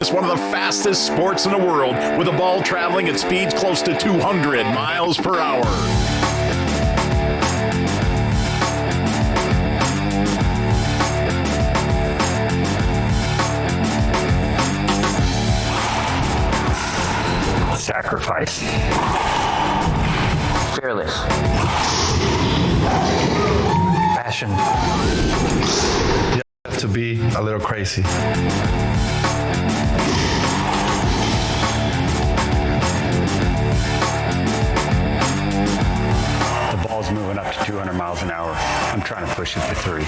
It's one of the fastest sports in the world, with a ball traveling at speeds close to 200 miles per hour. Sacrifice. Fearless. Passion. You have to be a little crazy. The ball's moving up to 200 miles an hour. I'm trying to push it to 3.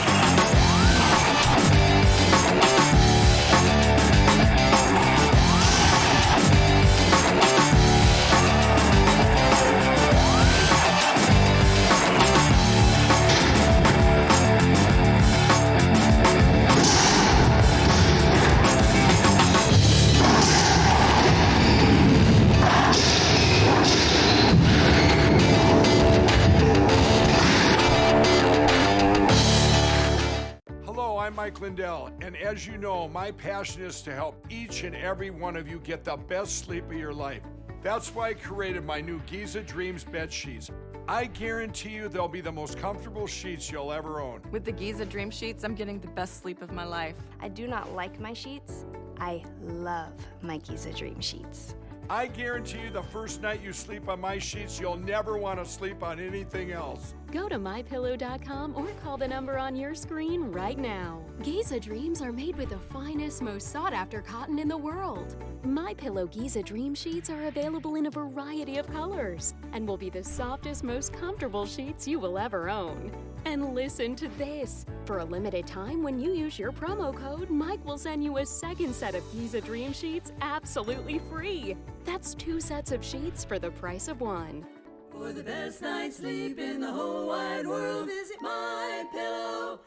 I'm Mike Lindell, and as you know, my passion is to help each and every one of you get the best sleep of your life. That's why I created my new Giza Dreams bed sheets. I guarantee you they'll be the most comfortable sheets you'll ever own. With the Giza Dream Sheets, I'm getting the best sleep of my life. I do not like my sheets. I love my Giza Dream Sheets. I guarantee you the first night you sleep on my sheets, you'll never want to sleep on anything else. Go to MyPillow.com or call the number on your screen right now. Giza Dreams are made with the finest, most sought-after cotton in the world. MyPillow Giza Dream Sheets are available in a variety of colors and will be the softest, most comfortable sheets you will ever own. And listen to this. For a limited time, when you use your promo code, Mike will send you a second set of Giza Dream Sheets absolutely free. That's 2 sets of sheets for the price of 1. For the best night's sleep in the whole wide world, visit MyPillow.com.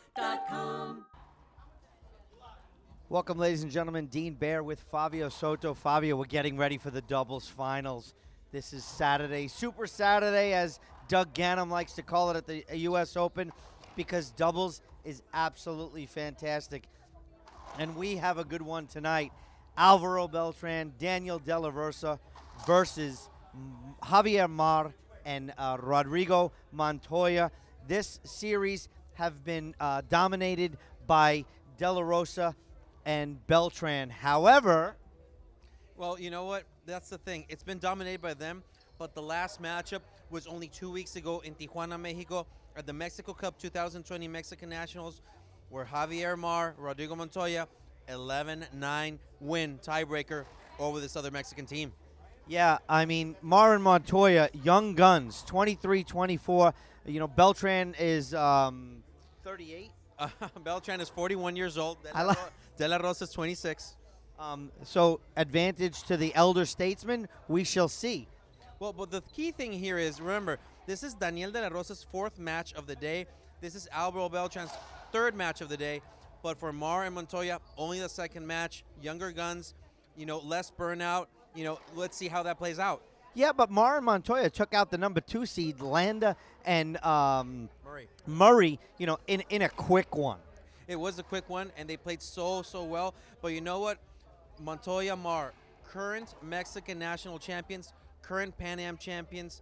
Welcome, ladies and gentlemen. Dean Baer with Fabio Soto. Fabio, we're getting ready for the doubles finals. This is Saturday, Super Saturday, as Doug Ganem likes to call it at the U.S. Open, because doubles is absolutely fantastic. And we have a good one tonight. Alvaro Beltran, Daniel De La Rosa versus Javier Mar and Rodrigo Montoya. This series have been dominated by De La Rosa and Beltran. However, well, you know what? That's the thing. It's been dominated by them, but the last matchup was only 2 weeks ago in Tijuana, Mexico, at the Mexico Cup 2020 Mexican Nationals, where Javier Mar, Rodrigo Montoya, 11-9 win tiebreaker over this other Mexican team. Yeah, I mean, Mar and Montoya, young guns, 23, 24. You know, Beltran is 38. Beltran is 41 years old. De La Rosa is 26. So advantage to the elder statesman, we shall see. Well, but the key thing here is, remember, this is Daniel De La Rosa's 4th match of the day. This is Alvaro Beltran's 3rd match of the day. But for Mar and Montoya, only the 2nd match. Younger guns, you know, less burnout. You know, let's see how that plays out. Yeah, but Mar and Montoya took out the number 2 seed, Landa and Murray, you know, in a quick one. It was a quick one, and they played so well. But you know what? Montoya, Mar, current Mexican national champions, current Pan Am champions,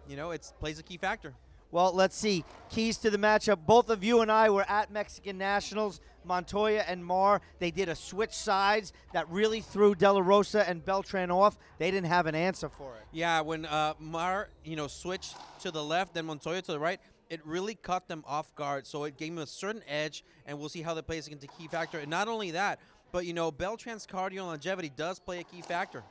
you know, it plays a key factor. Well, let's see. Keys to the matchup. Both of you and I were at Mexican Nationals. Montoya and Mar, they did a switch sides that really threw De La Rosa and Beltran off. They didn't have an answer for it. Yeah, when Mar, you know, switched to the left, then Montoya to the right, it really caught them off guard. So it gave them a certain edge, and we'll see how that plays against a key factor. And not only that, but, you know, Beltran's cardio and longevity does play a key factor.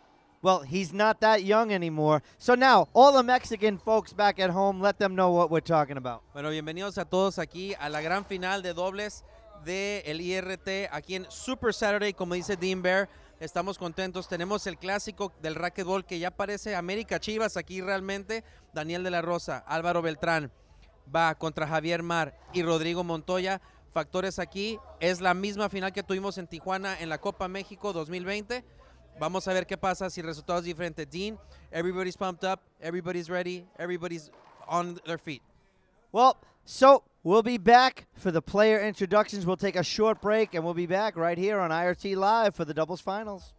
Well, he's not that young anymore. So now, all the Mexican folks back at home, let them know what we're talking about. Bueno, bienvenidos a todos aquí a la gran final de dobles de el IRT aquí en Super Saturday, como dice Dean Baer. Estamos contentos. Tenemos el clásico del racquetball que ya parece América Chivas aquí realmente. Daniel De La Rosa, Álvaro Beltrán va contra Javier Mar y Rodrigo Montoya. Factores aquí, es la misma final que tuvimos en Tijuana en la Copa México 2020. Vamos a ver qué pasa si el resultado es diferente. Dean, everybody's pumped up, everybody's ready, everybody's on their feet. Well, so we'll be back for the player introductions. We'll take a short break, and we'll be back right here on IRT Live for the doubles finals.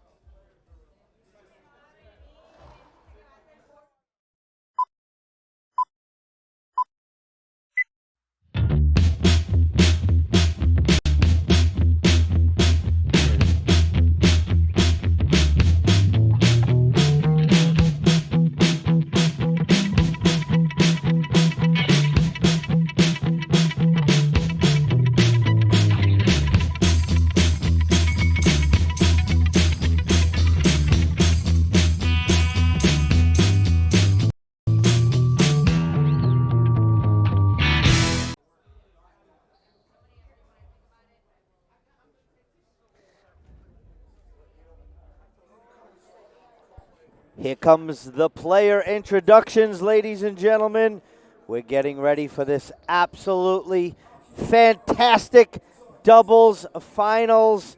Here comes the player introductions, ladies and gentlemen. We're getting ready for this absolutely fantastic doubles finals.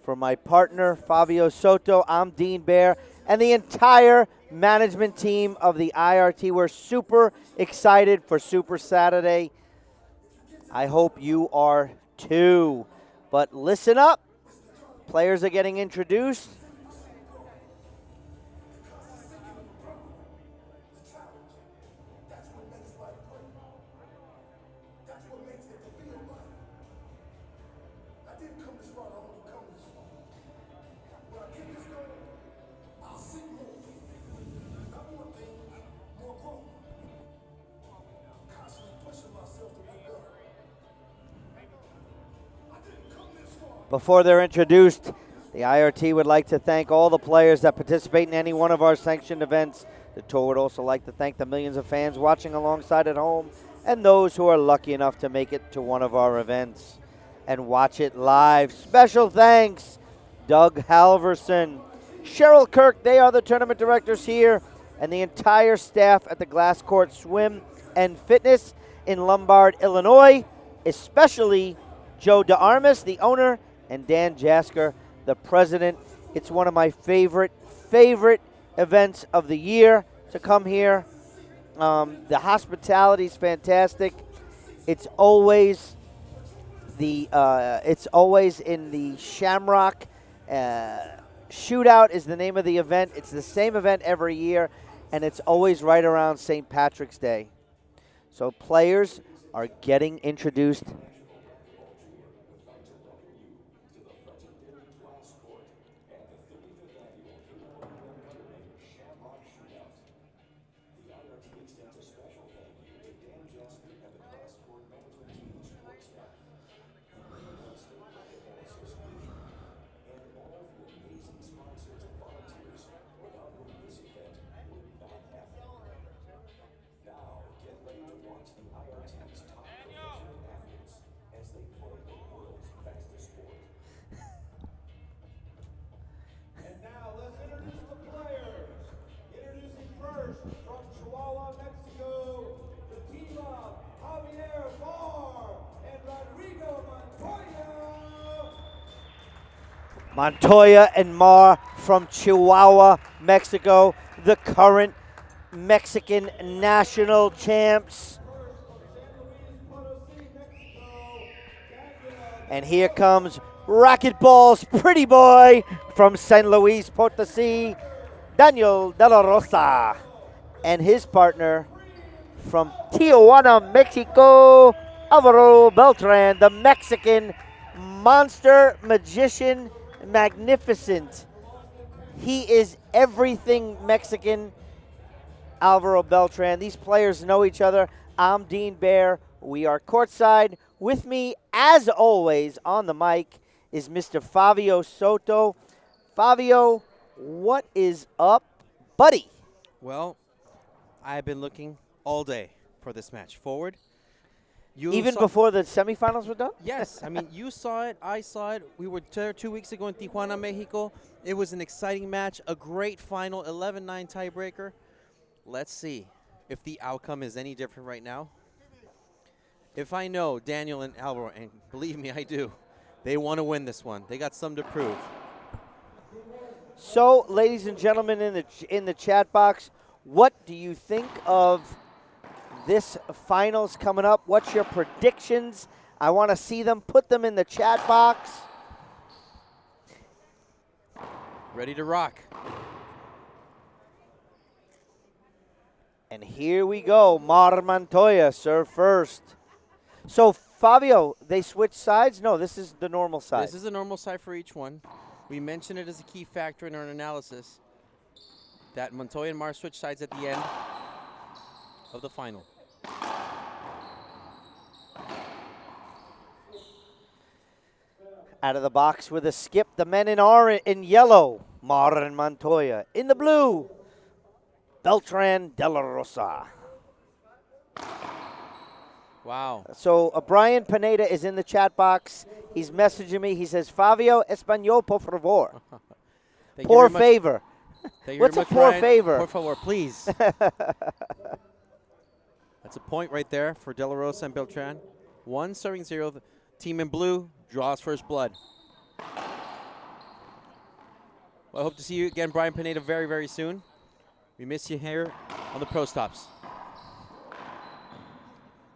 For my partner, Fabio Soto, I'm Dean Baer, and the entire management team of the IRT. We're super excited for Super Saturday. I hope you are too. But listen up. Players are getting introduced. Before they're introduced, the IRT would like to thank all the players that participate in any one of our sanctioned events. The tour would also like to thank the millions of fans watching alongside at home and those who are lucky enough to make it to one of our events and watch it live. Special thanks, Doug Halverson, Cheryl Kirk, they are the tournament directors here, and the entire staff at the Glass Court Swim and Fitness in Lombard, Illinois, especially Joe DeArmas, the owner, and Dan Jasker, the president. It's one of my favorite events of the year to come here. The hospitality is fantastic. It's always in the Shamrock Shootout is the name of the event. It's the same event every year, and it's always right around St. Patrick's Day. So players are getting introduced. Montoya and Mar from Chihuahua, Mexico, the current Mexican national champs. And here comes Racquetball's pretty boy from San Luis Potosí, Daniel De La Rosa, and his partner from Tijuana, Mexico, Alvaro Beltran, the Mexican monster magician. Magnificent. He is everything Mexican, Alvaro Beltran. These players know each other. I'm Dean Baer. We are courtside. With me, as always, on the mic is Mr. Fabio Soto. Fabio, what is up, buddy? Well, I've been looking all day for this match. Forward. Even before the semifinals were done? Yes. I mean, you saw it. I saw it. We were 2 weeks ago in Tijuana, Mexico. It was an exciting match, a great final, 11-9 tiebreaker. Let's see if the outcome is any different right now. If I know Daniel and Alvaro, and believe me, I do, they want to win this one. They got something to prove. So, ladies and gentlemen in the chat box, what do you think of this finals coming up? What's your predictions? I want to see them. Put them in the chat box. Ready to rock. And here we go. Mar Montoya serve first. So, Fabio, they switch sides? No, this is the normal side. This is the normal side for each one. We mentioned it as a key factor in our analysis that Montoya and Mar switch sides at the end of the final. Out of the box with a skip, the men in orange, in yellow, Mar and Montoya. In the blue, Beltran De La Rosa. Wow. So Brian Pineda is in the chat box. He's messaging me. He says, Fabio, Español, por favor. Por favor. Thank you What's a very much, poor Ryan. favor? Por favor, please. That's a point right there for De La Rosa and Beltran. 1-0. The team in blue draws first blood. Well, I hope to see you again, Brian Pineda, very, very soon. We miss you here on the Pro Stops.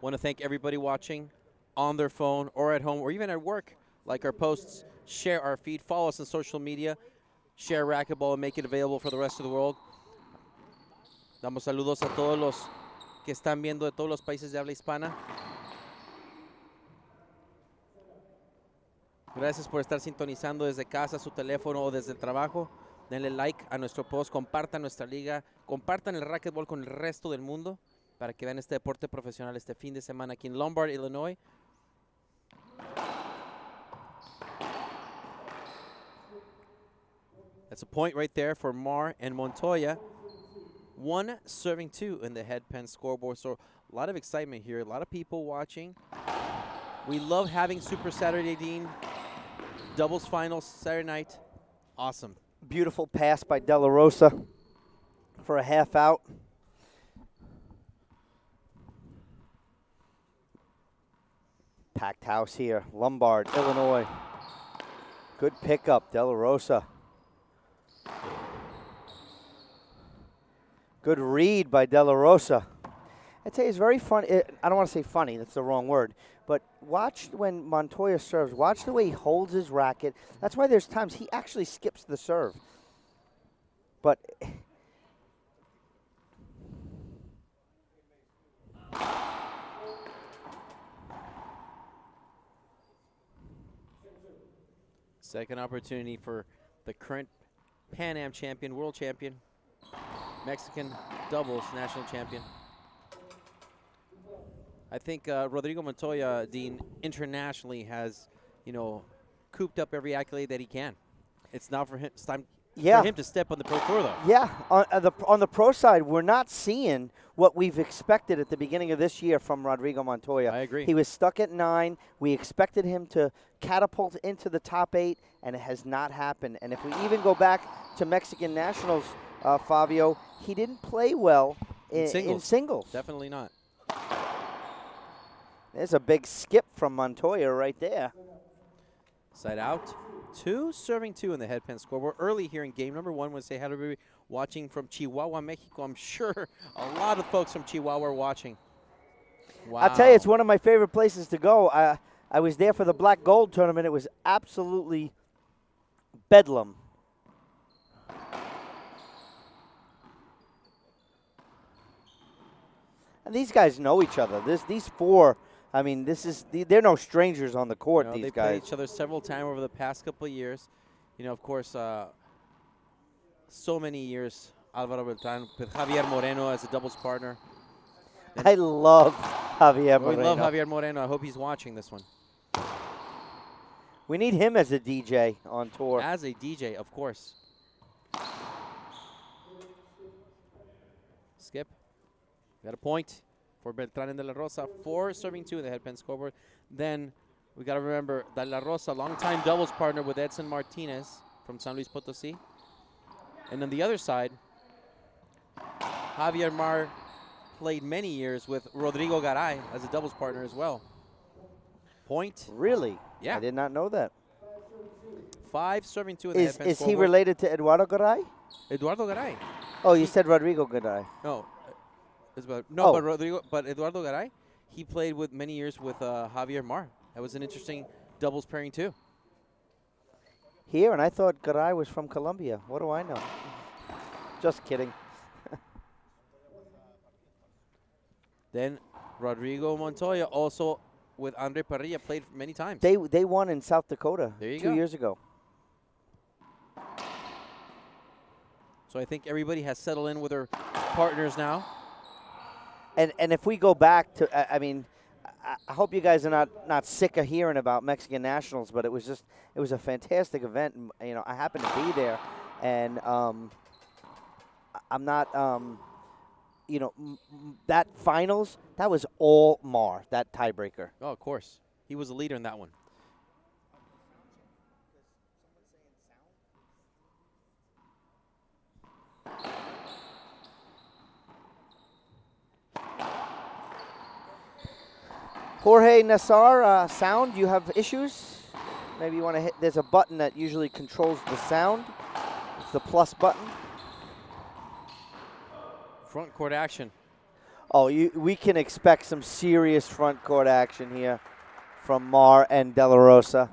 Want to thank everybody watching on their phone or at home or even at work. Like our posts, share our feed, follow us on social media, share Racquetball and make it available for the rest of the world. Damos saludos a todos los que están viendo de todos los países de habla hispana. Gracias por estar sintonizando desde casa, su teléfono o desde el trabajo. Denle like a nuestro post, compartan nuestra liga, compartan el racquetball con el resto del mundo para que vean este deporte profesional este fin de semana aquí en Lombard, Illinois. That's a point right there for Mar and Montoya. 1-2 in the headpen scoreboard. So a lot of excitement here, a lot of people watching. We love having Super Saturday, Dean. Doubles finals Saturday night. Awesome. Beautiful pass by De La Rosa for a half out. Packed house here, Lombard, Illinois. Good pickup, De La Rosa. Good read by De La Rosa. I tell you, it's very fun. I don't want to say funny, that's the wrong word. But watch when Montoya serves. Watch the way he holds his racket. That's why there's times he actually skips the serve. But second opportunity for the current Pan Am champion, world champion, Mexican doubles national champion. I think Rodrigo Montoya, Dean, internationally has, cooped up every accolade that he can. It's now for him. It's time for him to step on the pro tour, though. Yeah, on the pro side, we're not seeing what we've expected at the beginning of this year from Rodrigo Montoya. I agree. He was stuck at 9. We expected him to catapult into the top 8, and it has not happened. And if we even go back to Mexican Nationals, Fabio, he didn't play well in singles. Definitely not. There's a big skip from Montoya right there. Side out. 2-2 in the headpen scoreboard. Early here in game number 1, want to say hi to everybody watching from Chihuahua, Mexico. I'm sure a lot of folks from Chihuahua are watching. Wow. I'll tell you, it's one of my favorite places to go. I was there for the Black Gold tournament. It was absolutely bedlam. And these guys know each other. These four, I mean, they're no strangers on the court, these they guys. played each other several times over the past couple of years. Of course, so many years, Alvaro Beltran with Javier Moreno as a doubles partner. And I love Javier Moreno. We love Javier Moreno. I hope he's watching this one. We need him as a DJ on tour. As a DJ, of course. Skip. Got a point for Beltran and De La Rosa. 4-2 in the headpen scoreboard. Then we got to remember De La Rosa, longtime doubles partner with Edson Martinez from San Luis Potosí. And on the other side, Javier Mar played many years with Rodrigo Garay as a doubles partner as well. Point. Really? Yeah. I did not know that. 5-2 in the headpen scoreboard. Is he related to Eduardo Garay? Eduardo Garay. Oh, you said Rodrigo Garay. No. But Eduardo Garay, he played with many years with Javier Mar. That was an interesting doubles pairing too. Here, and I thought Garay was from Colombia. What do I know? Just kidding. Then Rodrigo Montoya also with Andre Parrilla played many times. They won in South Dakota There you 2 go. years ago. So I think everybody has settled in with their partners now. And if we go back to, I mean, I hope you guys are not sick of hearing about Mexican Nationals, but it was a fantastic event. And, I happened to be there, and I'm not, that finals, that was all Mar, that tiebreaker. Oh, of course. He was a leader in that one. Jorge Nassar, sound, you have issues? Maybe you want to hit, there's a button that usually controls the sound. It's the plus button. Front court action. Oh, we can expect some serious front court action here from Mar and De La Rosa,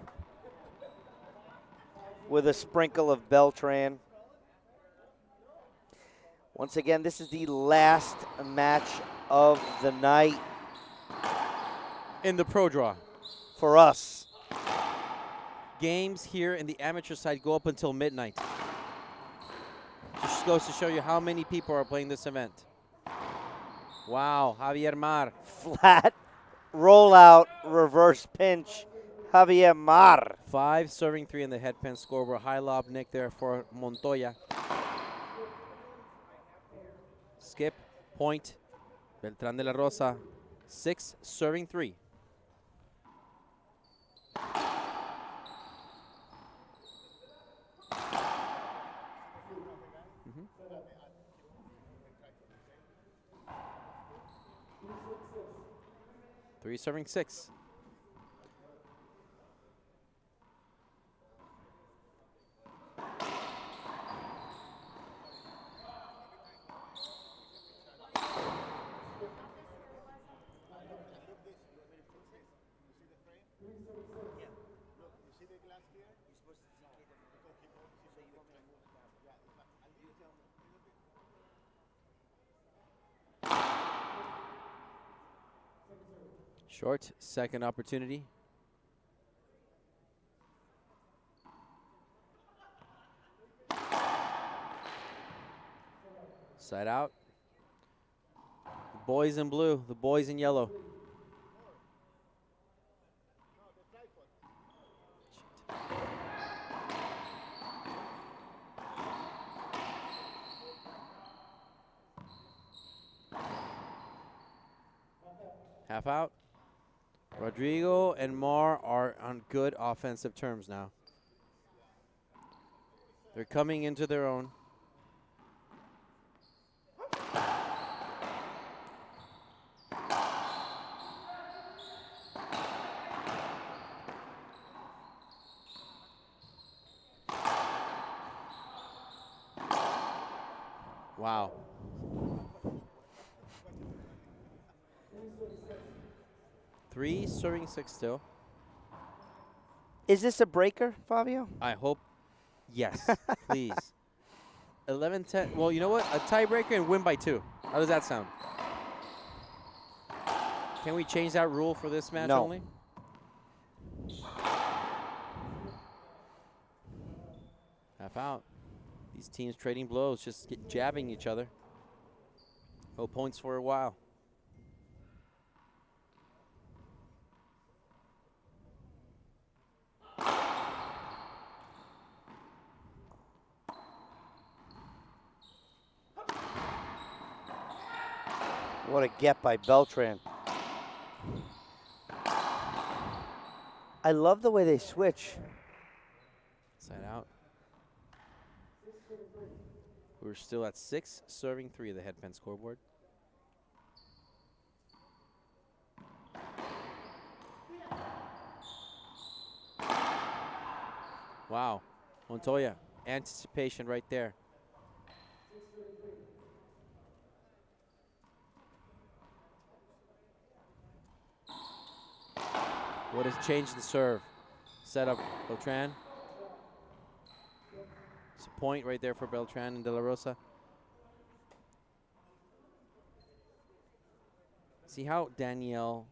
with a sprinkle of Beltran. Once again, this is the last match of the night. In the pro draw. For us. Games here in the amateur side go up until midnight. Just goes to show you how many people are playing this event. Wow, Javier Mar. Flat rollout reverse pinch. Javier Mar. 5 serving 3 in the headpin scoreboard. High lob Nick there for Montoya. Skip, point. Beltran de la Rosa. 6 serving 3. Three serving 6. Short, second opportunity. Side out. The boys in blue, the boys in yellow. Half out. Rodrigo and Mar are on good offensive terms now. They're coming into their own. Wow. Three serving 6 still. Is this a breaker, Fabio? I hope. Yes, please. 11-10. Well, you know what? A tiebreaker and win by 2. How does that sound? Can we change that rule for this match No. only? Half out. These teams trading blows, just jabbing each other. No points for a while. What a get by Beltran. I love the way they switch. Side out. We're still at 6 serving 3 of the headpin scoreboard. Wow. Montoya, anticipation right there. What has changed the serve? Set up Beltran. It's a point right there for Beltran and De La Rosa. See how Danielle,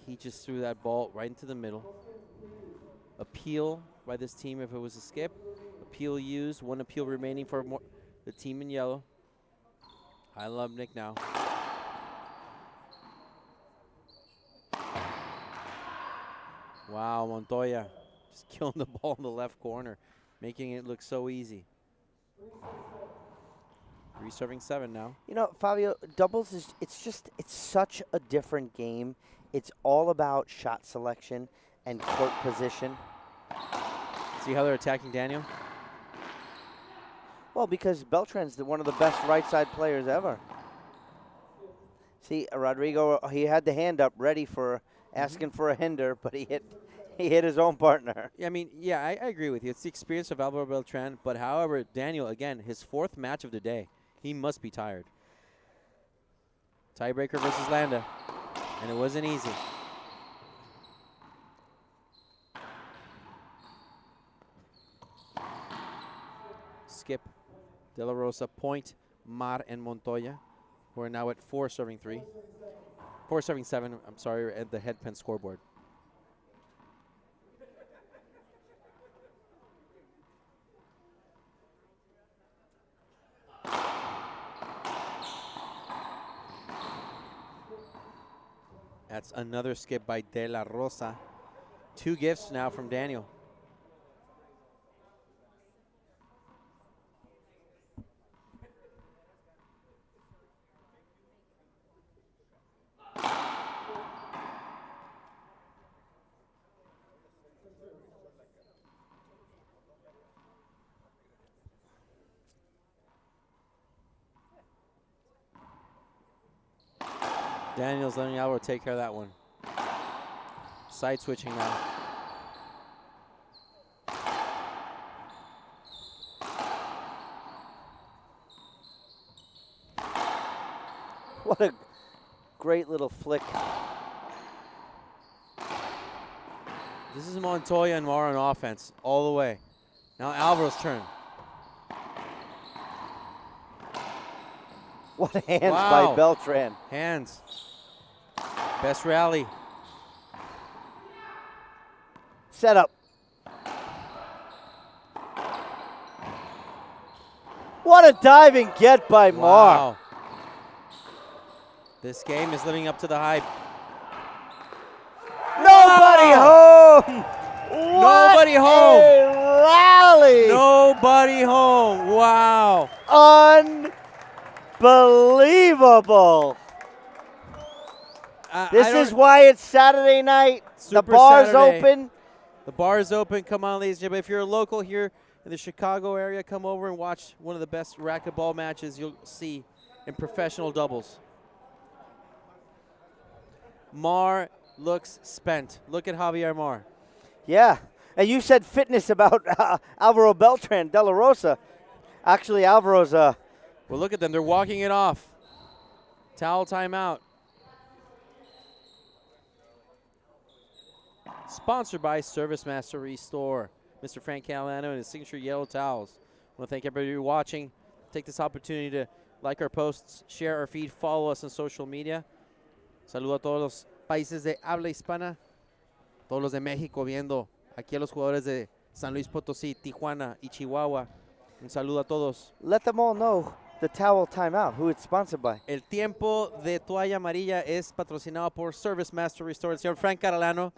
he just threw that ball right into the middle. Appeal by this team if it was a skip. Appeal used. 1 appeal remaining for the team in yellow. I love Nick now. Wow, Montoya just killing the ball in the left corner, making it look so easy. 3 serving 7 now. You know, Fabio, doubles is, it's such a different game. It's all about shot selection and court position. See how they're attacking Daniel? Well, because Beltran's one of the best right side players ever. See, Rodrigo, he had the hand up ready for asking for a hinder, but he hit his own partner. Yeah, I mean, yeah, I agree with you. It's the experience of Alvaro Beltran. But however, Daniel, again, his 4th match of the day. He must be tired. Tiebreaker versus Landa. And it wasn't easy. Skip, De La Rosa, Point, Mar, and Montoya, who are now at 4 serving 3. 4 serving 7, I'm sorry, at the headpin scoreboard. That's another skip by De La Rosa. 2 gifts now from Daniel. Daniel's letting Alvaro take care of that one. Side switching now. What a great little flick. This is Montoya and Mar on offense all the way. Now Alvaro's turn. What hands by Beltran. Hands. Best rally. Set up. What a diving get by Mar. Wow. This game is living up to the hype. Nobody home. Nobody home. A rally. Nobody home. Wow. Unbelievable. This is why it's Saturday night. The bar's open. The bar is open. Come on, ladies and gentlemen. If you're a local here in the Chicago area, come over and watch one of the best racquetball matches you'll see in professional doubles. Mar looks spent. Look at Javier Mar. Yeah. And you said fitness about Alvaro Beltran, De La Rosa. Actually, Alvaro's Well, look at them. They're walking it off. Towel timeout. Sponsored by Service Master Restore. Mr. Frank Calano and his signature yellow towels. I want to thank everybody who watching. Take this opportunity to like our posts, share our feed, follow us on social media. Saludo a todos los países de habla hispana, todos los de México viendo, aquí a los jugadores de San Luis Potosí, Tijuana y Chihuahua. Un saludo a todos. Let them all know the towel timeout, who it's sponsored by. El tiempo de toalla amarilla es patrocinado por Service Master Restore, el señor Frank Carolano.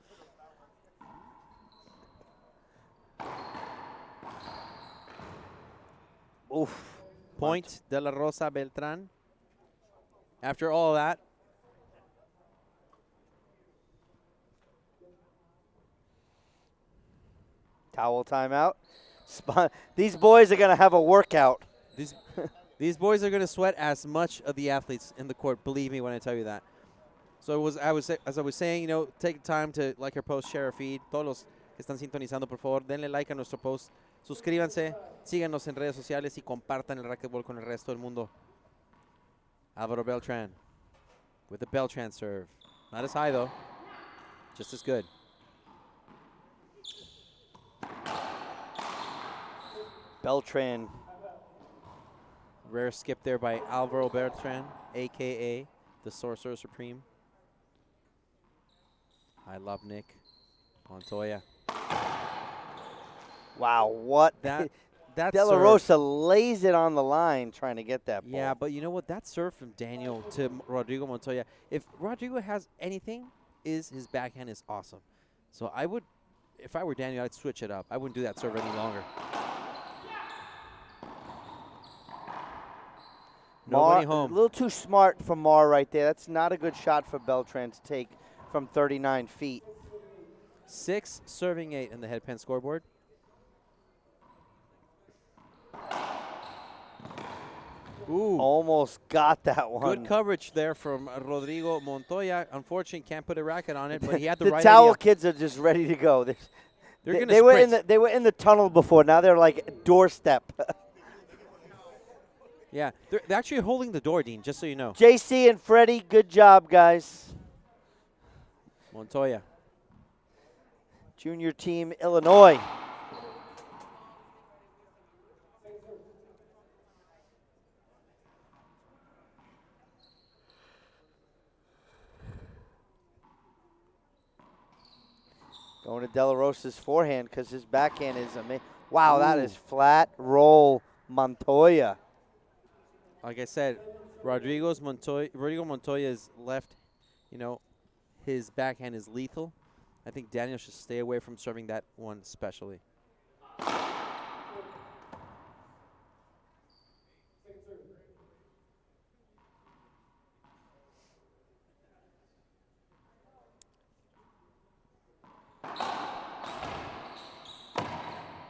Oof. Point, De La Rosa, Beltran. After all that, towel timeout. These boys are going to have a workout. These boys are going to sweat as much of the athletes in the court. Believe me when I tell you that. So as I was saying, you know, take time to like our post, share our feed. Todos los que están sintonizando, por favor, denle like a nuestro post. Suscríbanse, síganos en redes sociales y compartan el racquetball con el resto del mundo. Alvaro Beltran with the Beltran serve. Not as high, though. Just as good. Beltran. Rare skip there by Alvaro Beltran, a.k.a. the Sorcerer Supreme. I love Nick. Montoya. Wow, what? That De La Rosa lays it on the line trying to get that ball. Yeah, but you know what? That serve from Daniel to Rodrigo Montoya, if Rodrigo has anything, his backhand is awesome. So I would, if I were Daniel, I'd switch it up. I wouldn't do that serve any longer. Nobody home. A little too smart for Mar right there. That's not a good shot for Beltran to take from 39 feet. 6 serving 8 in the headpin scoreboard. Ooh. Almost got that one. Good coverage there from Rodrigo Montoya. Unfortunately, can't put a racket on it, but he had the, The right towel idea. kids are just ready to go. They're They, gonna they were in sprint. the they were in the tunnel before. Now they're like doorstep. Yeah, they're actually holding the door, Dean, just so you know. JC and Freddie, good job, guys. Montoya. Junior team, Illinois. Going to De La Rosa's forehand because his backhand is amazing. Wow, that is flat roll Montoya. Like I said, Rodrigo Montoya's left, his backhand is lethal. I think Daniel should stay away from serving that one especially.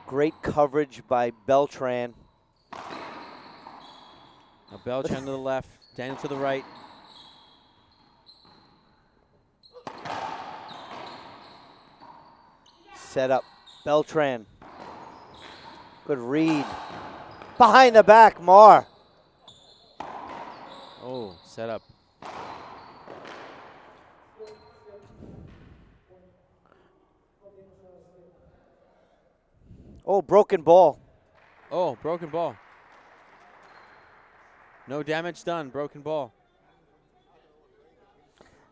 Great coverage by Beltran. Now Beltran to the left, Daniel to the right. Set up, Beltran. Good read. Behind the back, Mar. Oh, set up. Oh, broken ball. Oh, broken ball. No damage done, broken ball.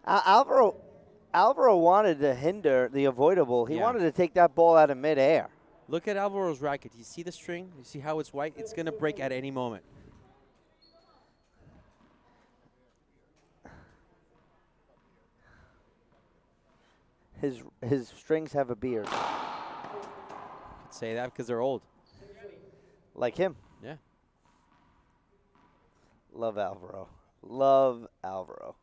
Alvaro wanted to hinder the avoidable. He Yeah. wanted to take that ball out of midair. Look at Alvaro's racket. You see the string? You see how it's white? It's going to break at any moment. His strings have a beard. Could say that because they're old. Like him. Yeah. Love Alvaro. Love Alvaro.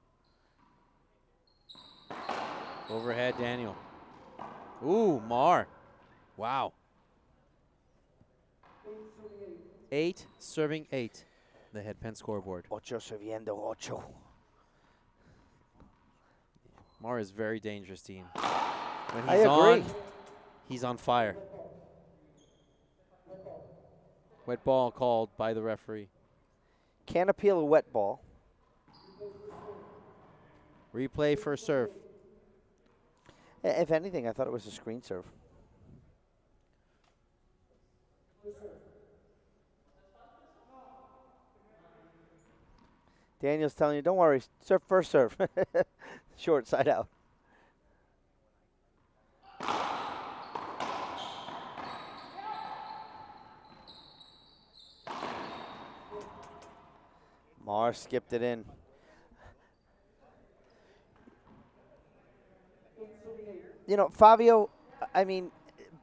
Overhead, Daniel. Ooh, Mar. Wow. 8 serving 8. The headpen scoreboard. Ocho serviendo ocho. Mar is very dangerous, Dean. When I he's agree. on, he's on fire. Wet ball called by the referee. Can't appeal a wet ball. Replay for a serve. If anything, I thought it was a screen serve. Daniel's telling you, don't worry, serve first serve. Short side out. Mar skipped it in. You know, Fabio, I mean,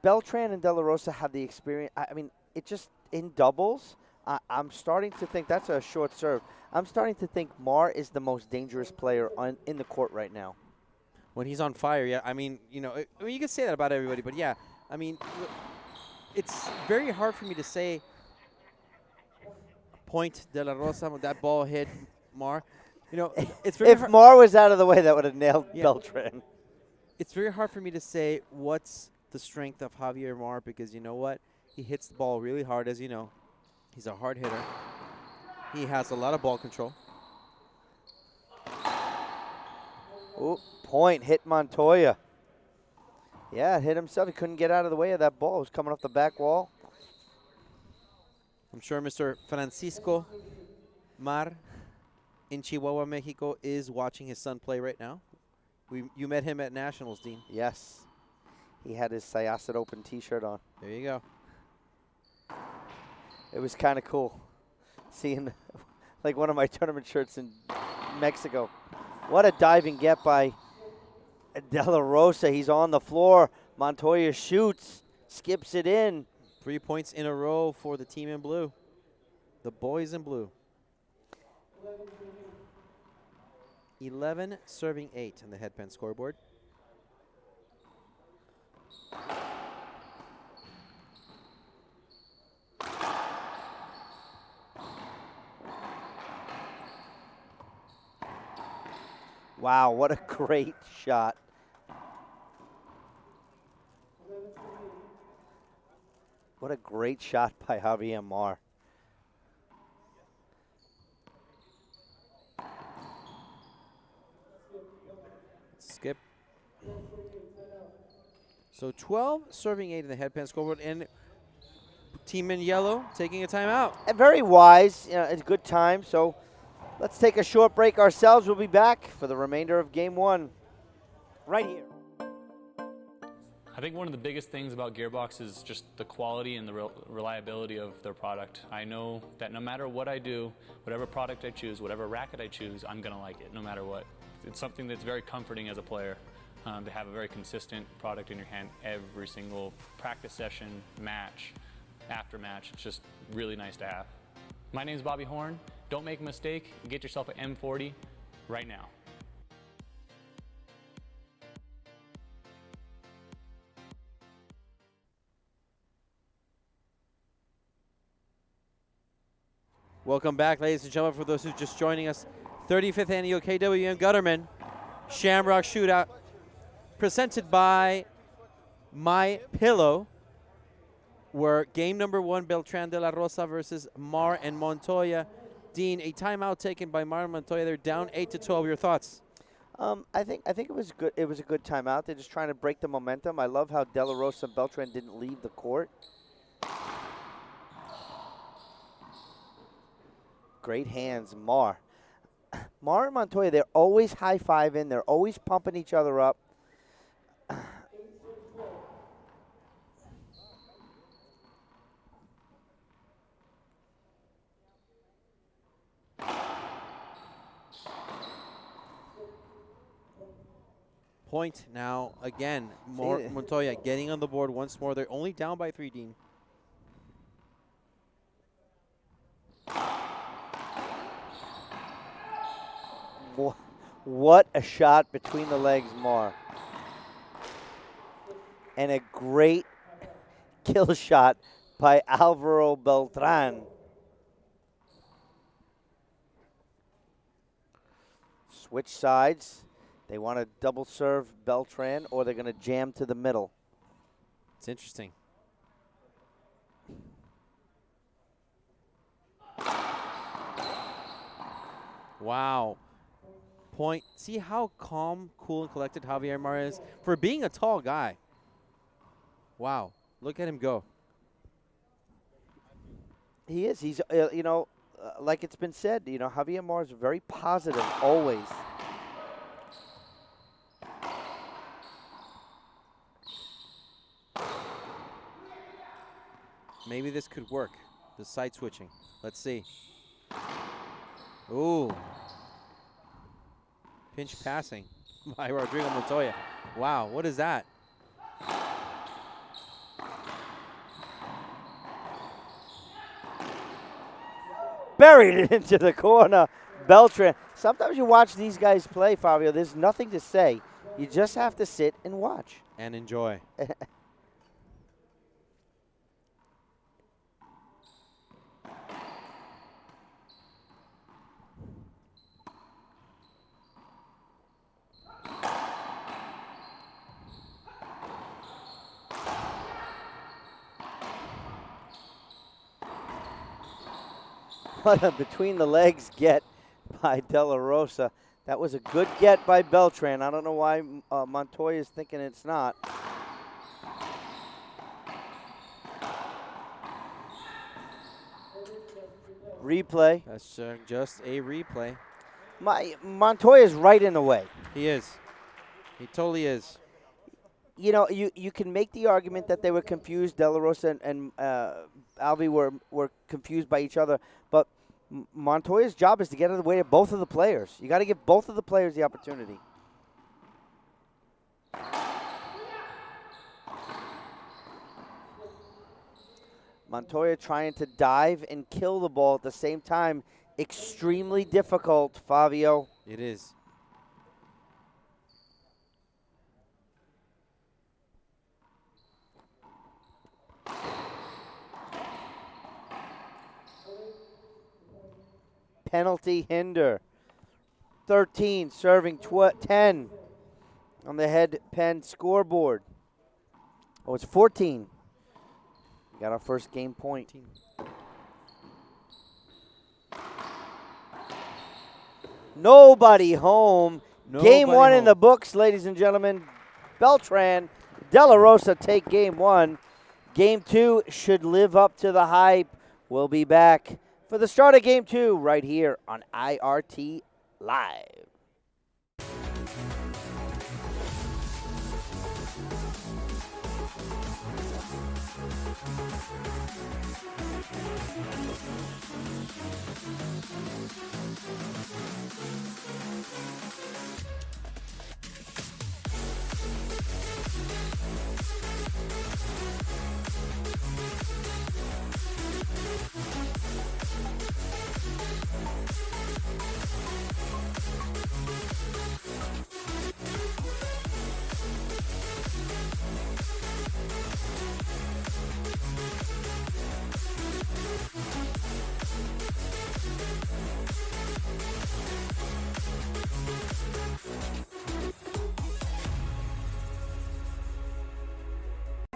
Beltran and De La Rosa have the experience. I mean, it just, in doubles, I'm starting to think that's a short serve. I'm starting to think Mar is the most dangerous player in the court right now. When he's on fire, yeah. I mean, you can say that about everybody, but yeah. I mean, it's very hard for me to say point De La Rosa when that ball hit Mar. It's very If Mar was out of the way, that would have nailed Beltran. It's very hard for me to say what's the strength of Javier Mar because you know what? He hits the ball really hard, as you know. He's a hard hitter. He has a lot of ball control. Ooh, point, hit Montoya. Yeah, hit himself. He couldn't get out of the way of that ball. It was coming off the back wall. I'm sure Mr. Francisco Mar in Chihuahua, Mexico is watching his son play right now. You met him at Nationals, Dean. Yes. He had his Syosset Open t-shirt on. There you go. It was kind of cool seeing like one of my tournament shirts in Mexico. What a diving get by De La Rosa. He's on the floor. Montoya shoots, skips it in. 3 points in a row for the team in blue. The boys in blue. 11 serving 8 on the headpen scoreboard. Wow, what a great shot. What a great shot by Javier Mar. Skip. So 12 serving 8 in the headpan scoreboard, and team in yellow taking a timeout. And very wise, it's a good time. So let's take a short break ourselves. We'll be back for the remainder of game one right here. I think one of the biggest things about Gearbox is just the quality and the reliability of their product. I know that no matter what I do, whatever product I choose, whatever racket I choose, I'm going to like it no matter what. It's something that's very comforting as a player to have a very consistent product in your hand every single practice session, match, after match. It's just really nice to have. My name is Bobby Horn. Don't make a mistake. Get yourself an M40 right now. Welcome back, ladies and gentlemen, for those who are just joining us. 35th annual KWM Gutterman Shamrock Shootout, presented by MyPillow, where game number 1, Beltran de la Rosa versus Mar and Montoya. Dean, a timeout taken by Mar and Montoya. They're down 8-12. Your thoughts? I think it was good. It was a good timeout. They're just trying to break the momentum. I love how De La Rosa and Beltran didn't leave the court. Great hands, Mar. Mar and Montoya, they're always high-fiving. They're always pumping each other up. Point now again. Montoya getting on the board once more. They're only down by 3, Dean. What a shot between the legs, Mar. And a great kill shot by Alvaro Beltran. Switch sides. They want to double serve Beltran, or they're going to jam to the middle. It's interesting. Wow. Point. See how calm, cool, and collected Javier Mar is for being a tall guy. Wow. Look at him go. He is. He's, like it's been said, Javier Mar is very positive always. Maybe this could work. The side switching. Let's see. Ooh. Pinch passing by Rodrigo Montoya. Wow, what is that? Buried it into the corner. Beltran. Sometimes you watch these guys play, Fabio. There's nothing to say. You just have to sit and watch. And enjoy. What a between the legs get by De La Rosa. That was a good get by Beltran. I don't know why Montoya is thinking it's not. Replay. That's just a replay. Montoya's right in the way. He is. He totally is. You can make the argument that they were confused. De La Rosa and Alvi were confused by each other, but Montoya's job is to get out of the way of both of the players. You got to give both of the players the opportunity. Montoya trying to dive and kill the ball at the same time. Extremely difficult, Fabio. It is. Penalty hinder. 13, serving 10 on the head pen scoreboard. Oh, it's 14. We got our first game point. Nobody home. Game one in the books, ladies and gentlemen. Beltran, De La Rosa take game one. Game two should live up to the hype. We'll be back for the start of game two right here on IRT Live.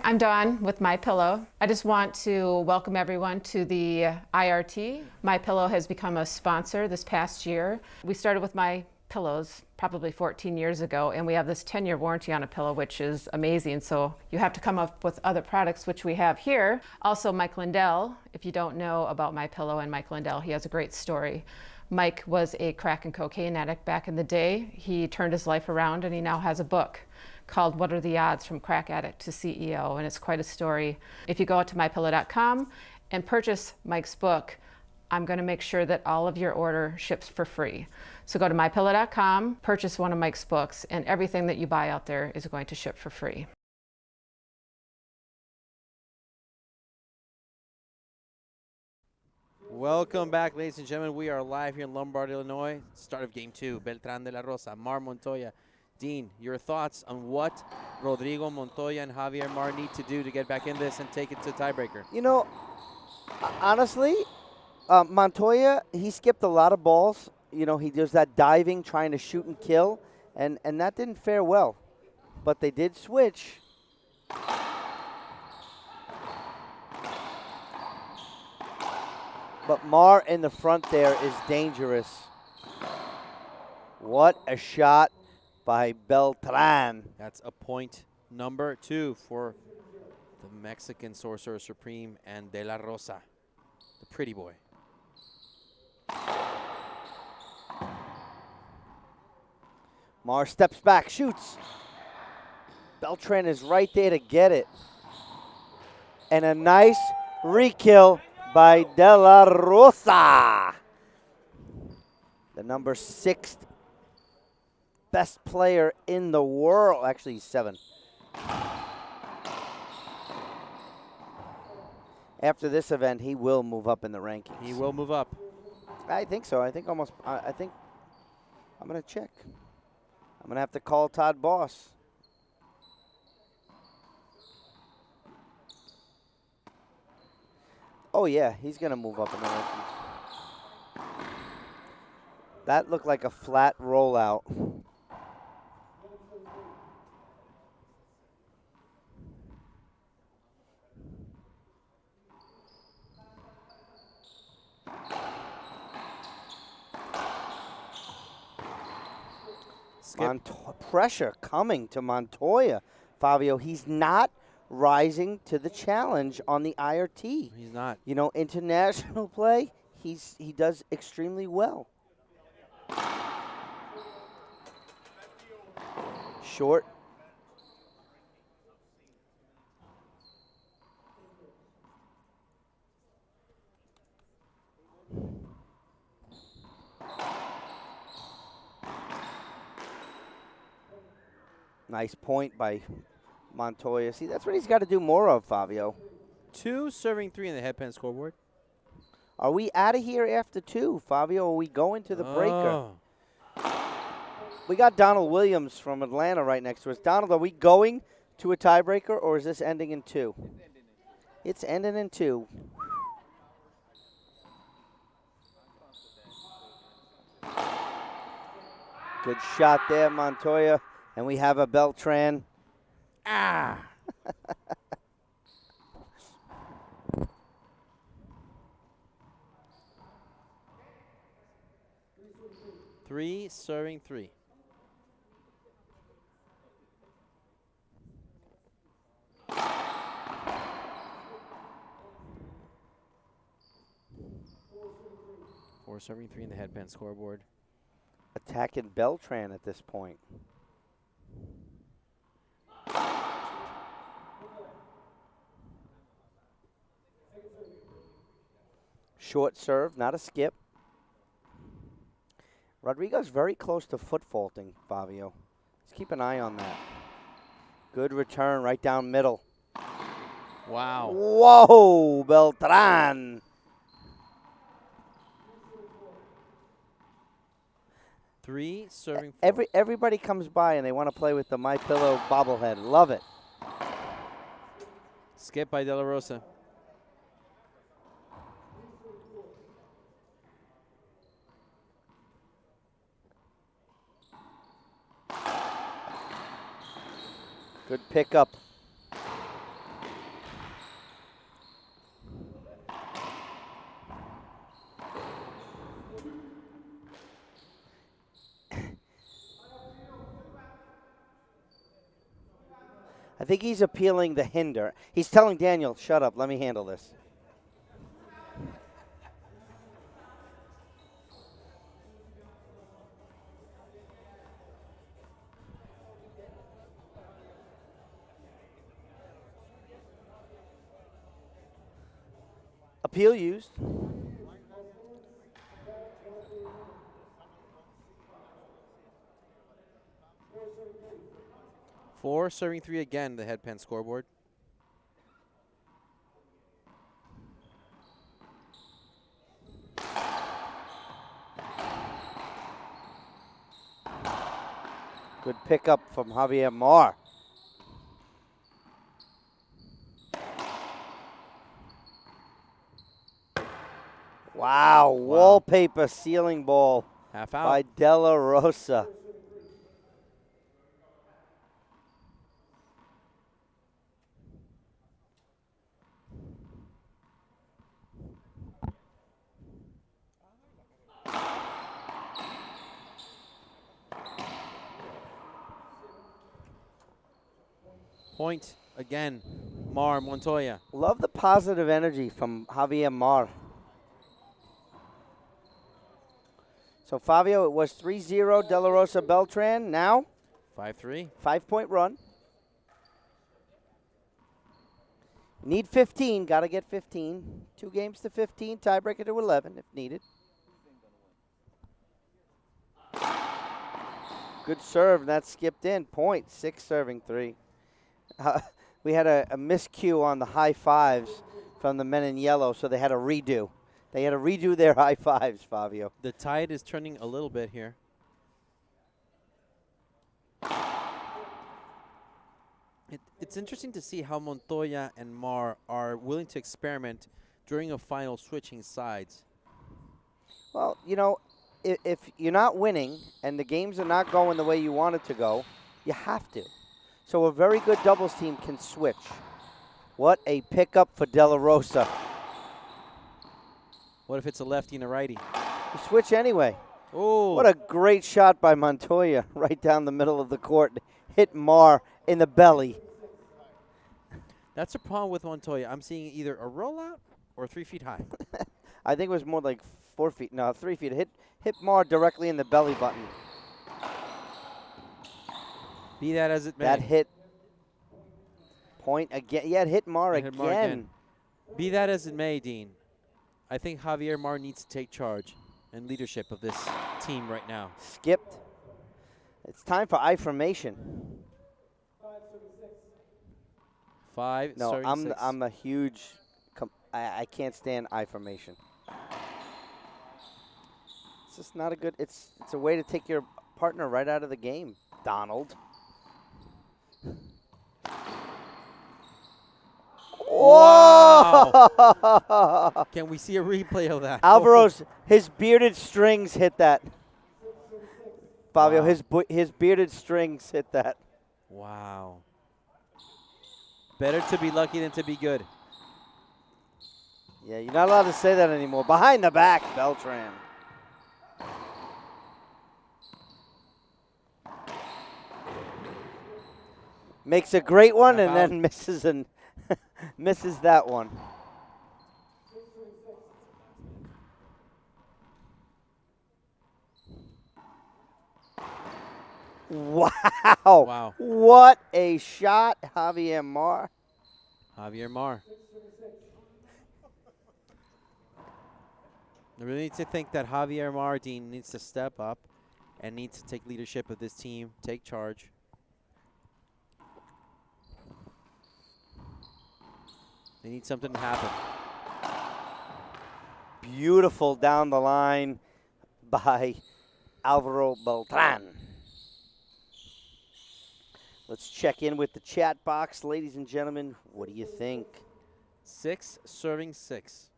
I'm Dawn with MyPillow. I just want to welcome everyone to the IRT. MyPillow has become a sponsor this past year. We started with MyPillows probably 14 years ago, and we have this 10-year warranty on a pillow, which is amazing. So you have to come up with other products, which we have here. Also, Mike Lindell. If you don't know about MyPillow and Mike Lindell, he has a great story. Mike was a crack and cocaine addict back in the day. He turned his life around, and he now has a book called What Are the Odds from Crack Addict to CEO, and it's quite a story. If you go out to MyPillow.com and purchase Mike's book, I'm going to make sure that all of your order ships for free. So go to MyPillow.com, purchase one of Mike's books, and everything that you buy out there is going to ship for free. Welcome back, ladies and gentlemen. We are live here in Lombard, Illinois. Start of game two. Beltran de la Rosa, Mar Montoya. Dean, your thoughts on what Rodrigo Montoya and Javier Mar need to do to get back in this and take it to tiebreaker? You know, honestly, Montoya, he skipped a lot of balls. You know, he does that diving, trying to shoot and kill, and that didn't fare well. But they did switch. But Mar in the front there is dangerous. What a shot by Beltran. That's a point number 2 for the Mexican Sorcerer Supreme and De La Rosa, the pretty boy. Mar steps back, shoots. Beltran is right there to get it. And a nice re-kill by De La Rosa. The number 6 best player in the world. Actually, he's 7. After this event, he will move up in the rankings. He will move up. I think so. I think almost. I think I'm going to check. I'm going to have to call Todd Boss. Oh, yeah, he's going to move up in the rankings. That looked like a flat rollout. Pressure coming to Montoya. Fabio, he's not rising to the challenge on the IRT. He's not. You know, international play, he does extremely well. Short. Nice point by Montoya. See, that's what he's got to do more of, Fabio. 2 serving 3 in the headpan scoreboard. Are we out of here after 2, Fabio? Or are we going to the breaker? We got Donald Williams from Atlanta right next to us. Donald, are we going to a tiebreaker, or is this ending in 2? It's ending in 2. Good shot there, Montoya. And we have a Beltran. Ah! 3 serving 3. Four serving 3 in the headband scoreboard. Attacking Beltran at this point. Short serve, not a skip. Rodrigo's very close to foot faulting, Fabio. Let's keep an eye on that. Good return right down middle. Wow. Whoa, Beltran. Three serving 4. Everybody comes by and they want to play with the MyPillow bobblehead. Love it. Skip by De La Rosa. Good pickup. I think he's appealing the hinder. He's telling Daniel, shut up, let me handle this. Appeal used. Four serving 3 again, the headpan scoreboard. Good pickup from Javier Mar. Wow, wallpaper ceiling ball Half out. by De La Rosa. Point again, Mar Montoya. Love the positive energy from Javier Mar. So, Fabio, it was 3-0 De La Rosa Beltran. Now, 5-3. 5-point run. Need 15. Got to get 15. 2 games to 15. Tiebreaker to 11 if needed. Good serve. That skipped in. Point. 6 serving 3. We had a miscue on the high fives from the men in yellow, so they had a redo. They had to redo their high fives, Fabio. The tide is turning a little bit here. It's interesting to see how Montoya and Mar are willing to experiment during a final, switching sides. Well, you know, if you're not winning and the games are not going the way you want it to go, you have to. So a very good doubles team can switch. What a pickup for De La Rosa. What if it's a lefty and a righty? You switch anyway. Oh! What a great shot by Montoya right down the middle of the court. Hit Mar in the belly. That's a problem with Montoya. I'm seeing either a rollout or 3 feet high. I think it was more like 4 feet. No, 3 feet. Hit Mar directly in the belly button. Be that as it may. That hit point again. Yeah, it hit Mar Hit Mar again. Be that as it may, Dean, I think Javier Mar needs to take charge and leadership of this team right now. Skipped. It's time for I-formation. 5. No, serving 6. I'm a huge. I can't stand I-formation. It's just not a good. It's a way to take your partner right out of the game, Donald. Wow! Can we see a replay of that? Alvaro's, his bearded strings hit that. Fabio, Wow. his bearded strings hit that. Wow. Better to be lucky than to be good. Yeah, you're not allowed to say that anymore. Behind the back, Beltran. Makes a great one Tap and out. then misses that one. Wow. Wow. What a shot, Javier Mar. Javier Mar. I really need to think that Javier Mardin needs to step up and needs to take leadership of this team, take charge. They need something to happen. Beautiful down the line by Alvaro Beltran. Let's check in with the chat box. Ladies and gentlemen, what do you think? 6 serving 6.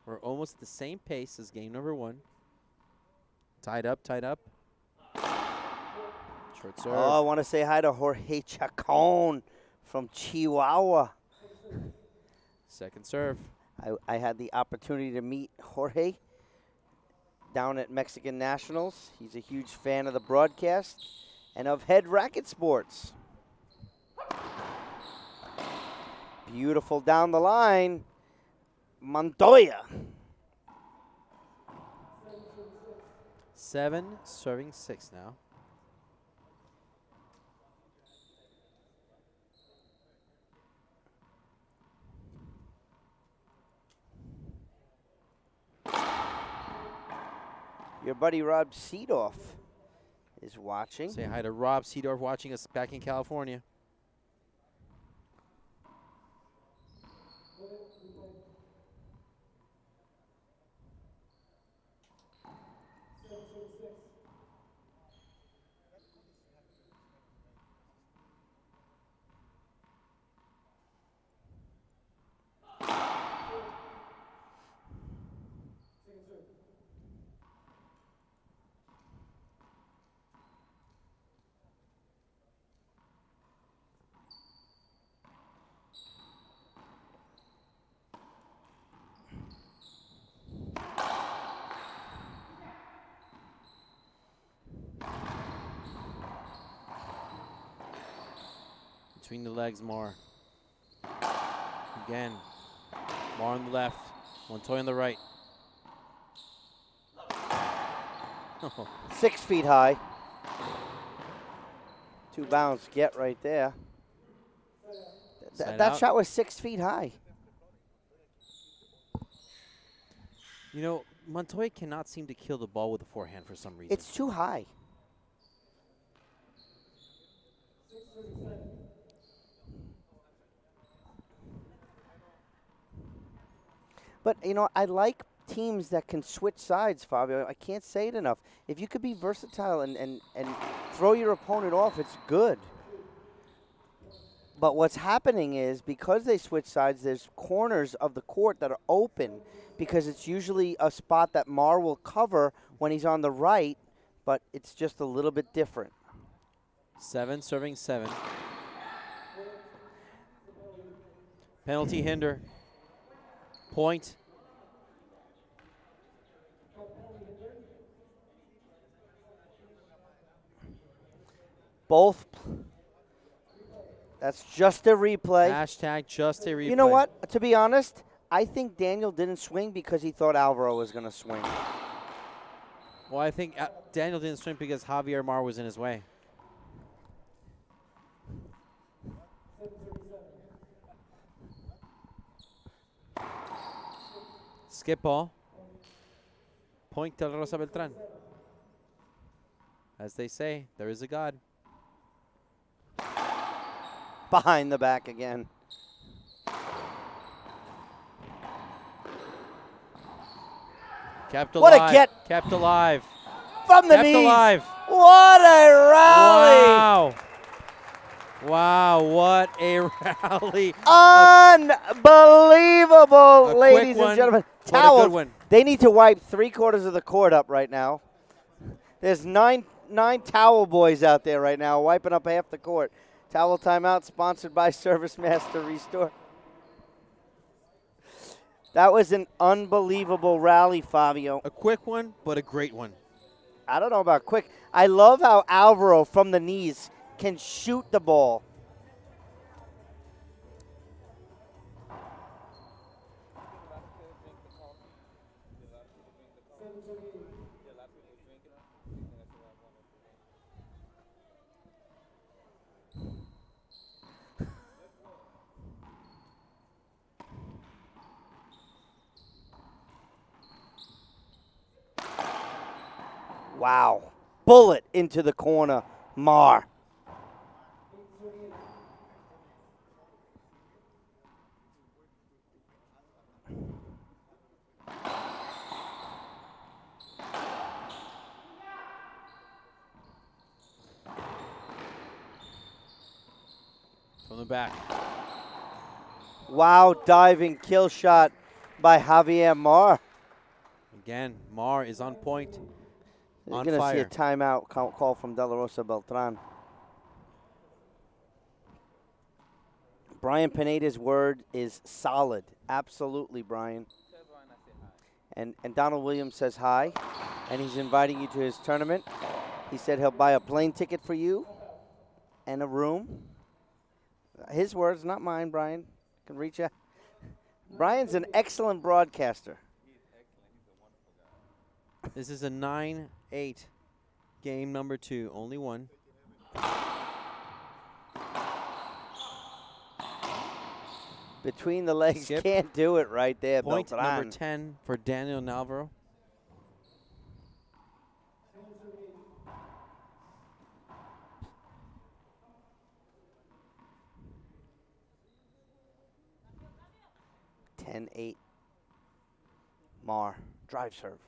We're almost at the same pace as game number 1. Tied up, tied up. Short serve. Oh, I want to say hi to Jorge Chacon from Chihuahua. Second serve. I had the opportunity to meet Jorge down at Mexican Nationals. He's a huge fan of the broadcast and of head racket sports. Beautiful down the line. Montoya. 7 serving 6 now. Your buddy Rob Seedorf is watching. Say hi to Rob Seedorf watching us back in California. Between the legs, more. Again, more on the left. Montoya on the right. 6 feet high. 2 bounce get right there. That shot was 6 feet high. You know, Montoya cannot seem to kill the ball with a forehand for some reason. It's too high. But, you know, I like teams that can switch sides, Fabio. I can't say it enough. If you could be versatile and throw your opponent off, it's good. But what's happening is because they switch sides, there's corners of the court that are open because it's usually a spot that Mar will cover when he's on the right, but it's just a little bit different. 7 serving 7. Penalty hinder. Point. Both. That's just a replay. Hashtag just a replay. You know what? To be honest, I think Daniel didn't swing because he thought Alvaro was going to swing. Well, I think Daniel didn't swing because Javier Mar was in his way. Skip ball. Point to Rosa Beltran. As they say, there is a God. Behind the back again. Kept What alive. a get. Kept alive. From the Kept knees. alive. What a rally. Wow. Wow, what a rally. Unbelievable, ladies and gentlemen. What a Towels. good one. They need to wipe 3/4 of the court up right now. There's nine nine towel boys out there right now wiping up half the court. Towel timeout sponsored by Service Master Restore. That was an unbelievable rally, Fabio. A quick one, but a great one. I don't know about quick. I love how Alvaro from the knees can shoot the ball. Wow. Bullet into the corner. Mar. From the back. Wow, diving kill shot by Javier Mar. Again, Mar is on point. You're going to see a timeout call from De La Rosa Beltran. Brian Pineda's word is solid. Absolutely, Brian. And Donald Williams says hi, and he's inviting you to his tournament. He said he'll buy a plane ticket for you and a room. His words, not mine, Brian. Can reach out. Brian's an excellent broadcaster. This is a 9-8 game number 2, only one. Between the legs, Skip. can't do it right there, Point Beltran. number 10 for Daniel Navarro. Eight. Mar, drive serve.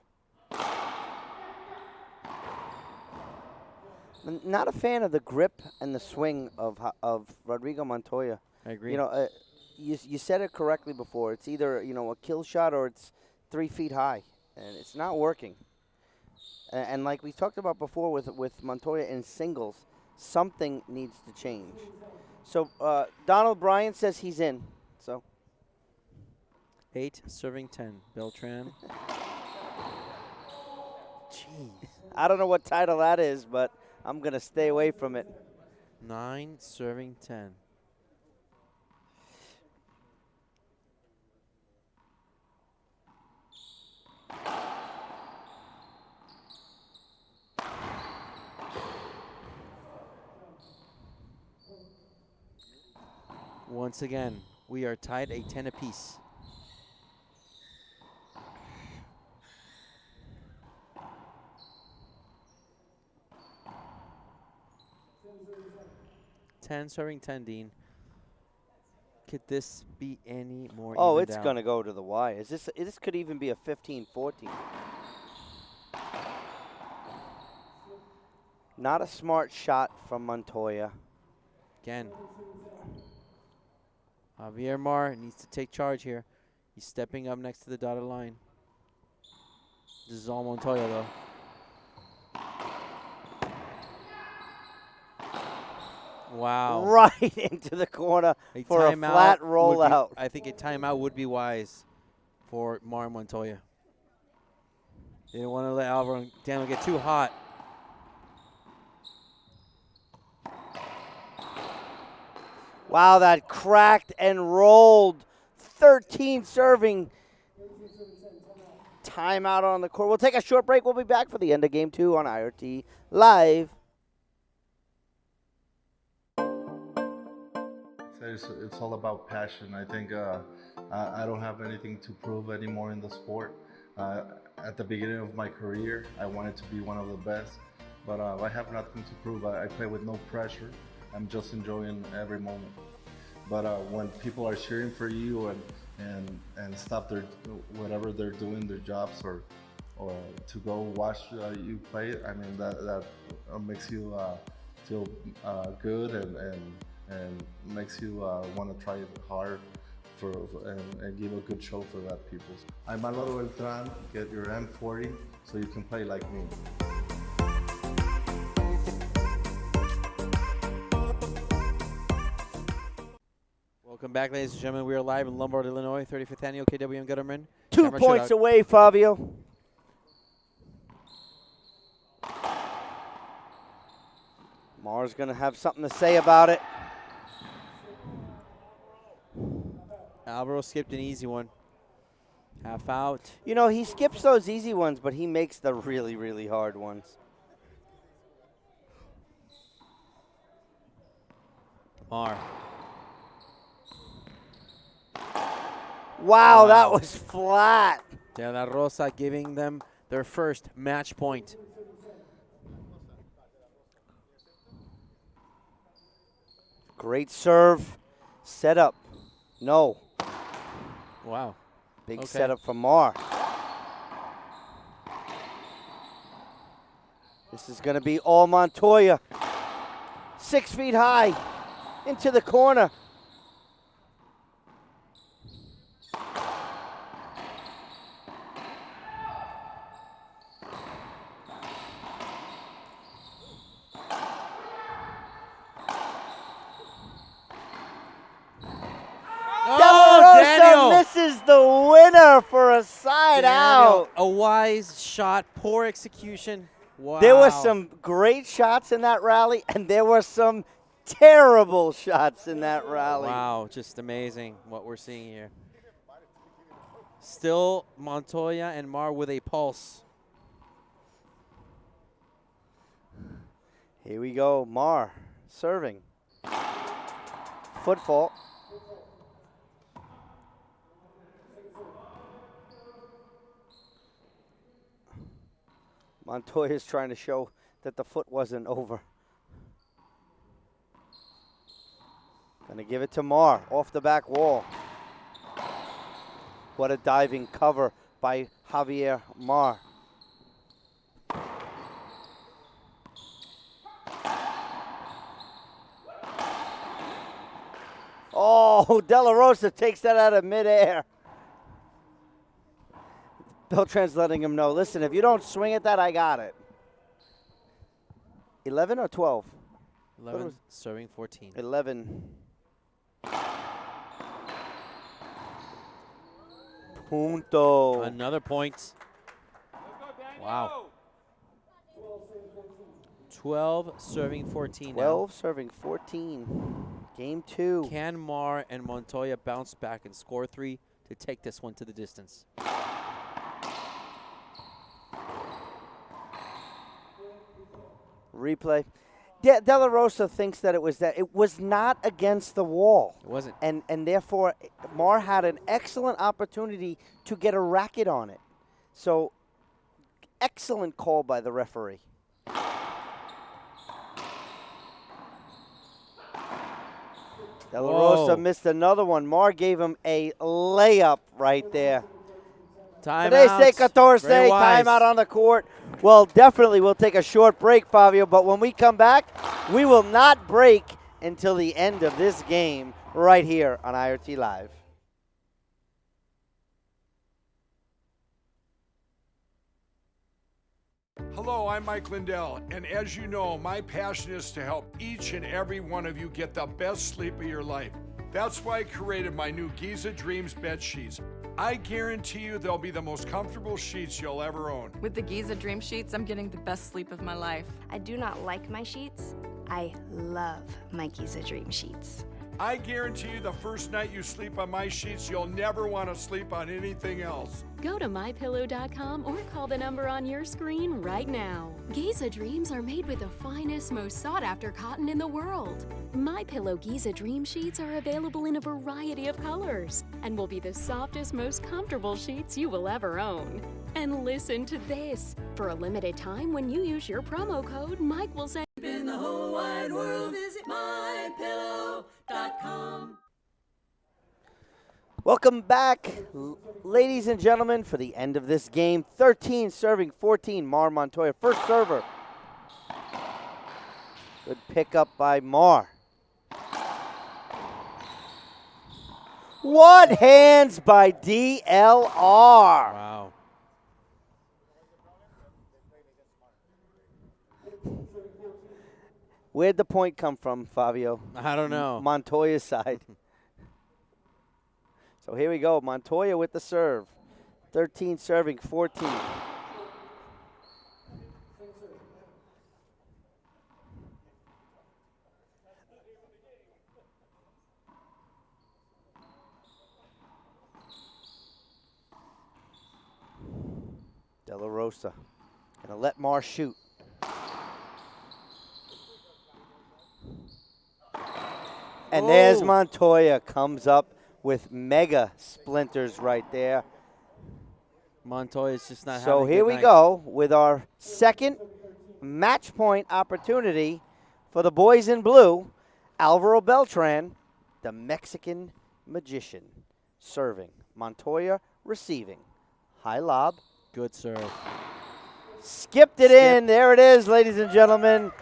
Not a fan of the grip and the swing of Rodrigo Montoya. I agree. You know, you said it correctly before. It's either, a kill shot or it's 3 feet high, and it's not working. And like we talked about before with Montoya in singles, something needs to change. So Donald Bryan says he's in. So 8 serving 10. Beltran. Jeez. I don't know what title that is, but I'm going to stay away from it. 9 serving 10. Once again, we are tied at 10 apiece. Serving 10, Dean. Could this be any more? Oh, it's going to go to the wire. This could even be a 15-14. Not a smart shot from Montoya. Again, Javier Mar needs to take charge here. He's stepping up next to the dotted line. This is all Montoya, though. Wow. Right into the corner for a flat rollout. I think a timeout would be wise for Mar Montoya. They don't want to let Alvaro and Daniel get too hot. Wow, that cracked and rolled. 13 serving. Timeout on the court. We'll take a short break. We'll be back for the end of Game 2 on IRT Live. It's all about passion. I think I don't have anything to prove anymore in the sport. At the beginning of my career, I wanted to be one of the best, but I have nothing to prove. I play with no pressure. I'm just enjoying every moment. But when people are cheering for you and stop their whatever they're doing, their jobs, or to go watch you play, I mean that makes you feel good and makes you want to try it hard and give a good show for that people. I'm Alvaro Beltran. Get your M40 so you can play like me. Welcome back, ladies and gentlemen. We are live in Lombard, Illinois, 35th Annual KWM Gutterman 2 Shamrock points Shootout. away, Fabio. Mar's going to have something to say about it. Alvaro skipped an easy one. Half out. You know, he skips those easy ones, but he makes the really, really hard ones. Mar. Wow, that was flat. De La Rosa giving them their first match point. Great serve. Setup. No. Wow. Big setup from Mar. This is going to be all Montoya. 6 feet high. Into the corner. Daniel misses the winner for a side out. A wise shot, poor execution. Wow. There were some great shots in that rally, and there were some terrible shots in that rally. Wow, just amazing what we're seeing here. Still Montoya and Mar with a pulse. Here we go, Mar serving. Foot fault. Montoya's trying to show that the foot wasn't over. Gonna give it to Mar off the back wall. What a diving cover by Javier Mar. Oh, De La Rosa takes that out of midair. Beltran's letting him know, listen, if you don't swing at that, I got it. 11 or 12? 11, serving 14. 11. Punto. Another point. Wow. 12 serving 14 12 now. serving 14. Game 2. Can Mar and Montoya bounce back and score 3 to take this one to the distance? Replay. De La Rosa thinks that it was not against the wall. It wasn't. And therefore, Mar had an excellent opportunity to get a racket on it. So, excellent call by the referee. De La Rosa missed another one. Mar gave him a layup right there. Timeout. 13-14, timeout on the court. Well, definitely we'll take a short break, Fabio, but when we come back, we will not break until the end of this game right here on IRT Live. Hello, I'm Mike Lindell, and as you know, my passion is to help each and every one of you get the best sleep of your life. That's why I created my new Giza Dreams bed sheets. I guarantee you they'll be the most comfortable sheets you'll ever own. With the Giza Dream Sheets, I'm getting the best sleep of my life. I do not like my sheets. I love my Giza Dream Sheets. I guarantee you the first night you sleep on my sheets, you'll never want to sleep on anything else. Go to MyPillow.com or call the number on your screen right now. Giza Dreams are made with the finest, most sought-after cotton in the world. MyPillow Giza Dream Sheets are available in a variety of colors and will be the softest, most comfortable sheets you will ever own. And listen to this. For a limited time, when you use your promo code, Mike will send In the whole wide world, visit MyPillow.com. Welcome back, ladies and gentlemen, for the end of this game. 13 serving 14, Mar Montoya, first server. Good pickup by Mar. What hands by DLR? Wow. Where'd the point come from, Fabio? I don't know. Montoya's side. So here we go. Montoya with the serve. 13 serving 14. De La Rosa gonna let Mar shoot. And there's Montoya, comes up with mega splinters right there. Montoya's just not having So a here good we night. go with our second match point opportunity for the boys in blue. Alvaro Beltran, the Mexican magician, serving. Montoya receiving. High lob. Good serve. Skipped it in. There it is, ladies and gentlemen.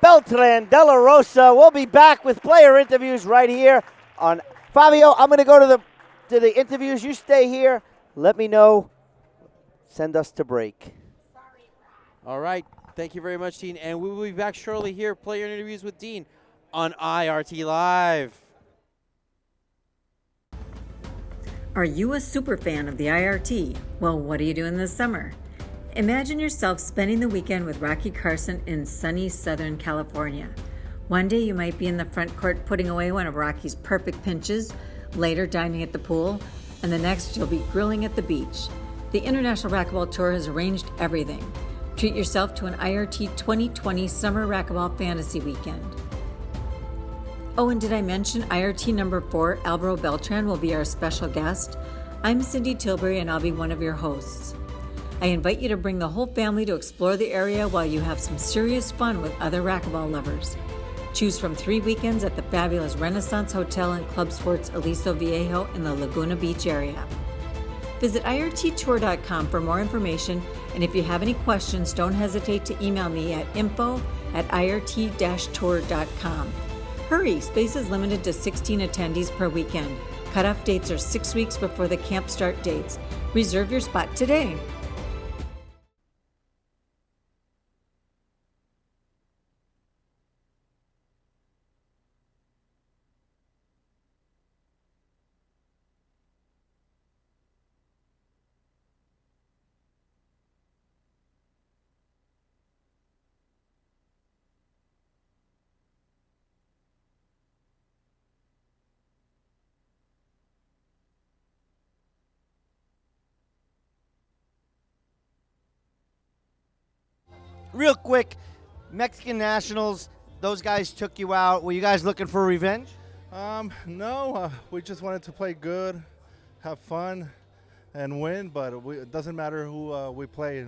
Beltran De La Rosa. We'll be back with player interviews right here on Fabio. I'm going to go to the interviews. You stay here. Let me know. Send us to break. All right. Thank you very much, Dean. And we will be back shortly here, player interviews with Dean on IRT Live. Are you a super fan of the IRT? Well, what are you doing this summer? Imagine yourself spending the weekend with Rocky Carson in sunny Southern California. One day you might be in the front court putting away one of Rocky's perfect pinches, later dining at the pool, and the next you'll be grilling at the beach. The International Racquetball Tour has arranged everything. Treat yourself to an IRT 2020 Summer Racquetball Fantasy Weekend. Oh, and did I mention IRT number 4, Alvaro Beltran, will be our special guest? I'm Cindy Tilbury, and I'll be one of your hosts. I invite you to bring the whole family to explore the area while you have some serious fun with other racquetball lovers. Choose from 3 weekends at the fabulous Renaissance Hotel and Club Sports Aliso Viejo in the Laguna Beach area. Visit irttour.com for more information, and if you have any questions, don't hesitate to email me at info@irt-tour.com. Hurry, space is limited to 16 attendees per weekend. Cutoff dates are 6 weeks before the camp start dates. Reserve your spot today. Real quick, Mexican Nationals, those guys took you out. Were you guys looking for revenge? No, we just wanted to play good, have fun, and win, but it doesn't matter who we play.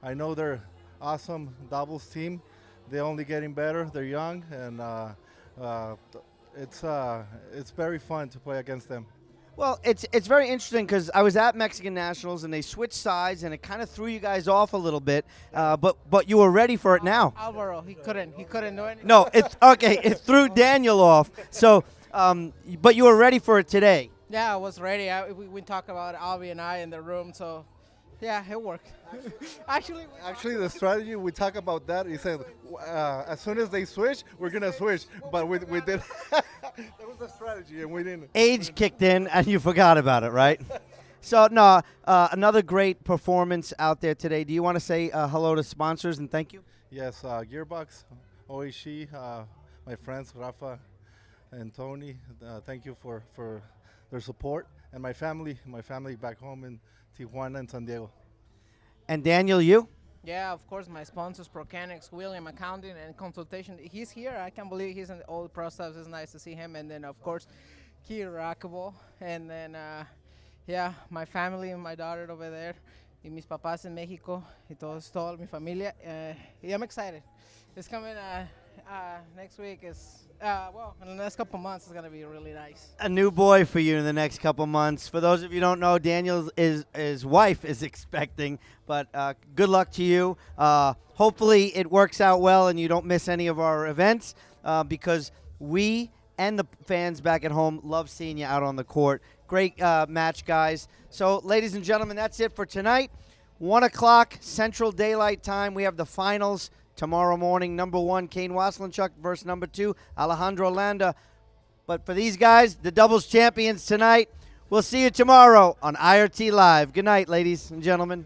I know they're awesome doubles team. They're only getting better. They're young, and it's very fun to play against them. Well, it's very interesting because I was at Mexican Nationals and they switched sides and it kind of threw you guys off a little bit. But you were ready for it now. Alvaro, he couldn't do anything. No, it's okay. It threw Daniel off. So, but you were ready for it today. Yeah, I was ready. We talked about Alvi and I in the room, so yeah, it worked. Actually, the strategy, we talk about that. He said, as soon as they switch, we're going to switch. But we did. That was the strategy, and we didn't. Age kicked in, and you forgot about it, right? So, no, another great performance out there today. Do you want to say hello to sponsors and thank you? Yes, Gearbox, Oishi, my friends, Rafa and Tony. Thank you for their support. And my family back home in Tijuana and San Diego. And Daniel, you? Yeah, of course, my sponsors, Procanics, William Accounting and Consultation. He's here. I can't believe he's in all the pro stuff. It's nice to see him. And then, of course, Key Racquetball. And then, yeah, my family and my daughter over there. Y mis papás en México. Y toda mi familia. Y I'm excited. It's coming next week. Well, in the next couple months, it's going to be really nice. A new boy for you in the next couple months. For those of you who don't know, Daniel's his wife is expecting, but good luck to you. Hopefully it works out well and you don't miss any of our events because we and the fans back at home love seeing you out on the court. Great match, guys. So, ladies and gentlemen, that's it for tonight. 1 o'clock Central Daylight Time. We have the finals. Tomorrow morning, number 1, Kane Waslinchuk versus number 2, Alejandro Landa. But for these guys, the doubles champions tonight, we'll see you tomorrow on IRT Live. Good night, ladies and gentlemen.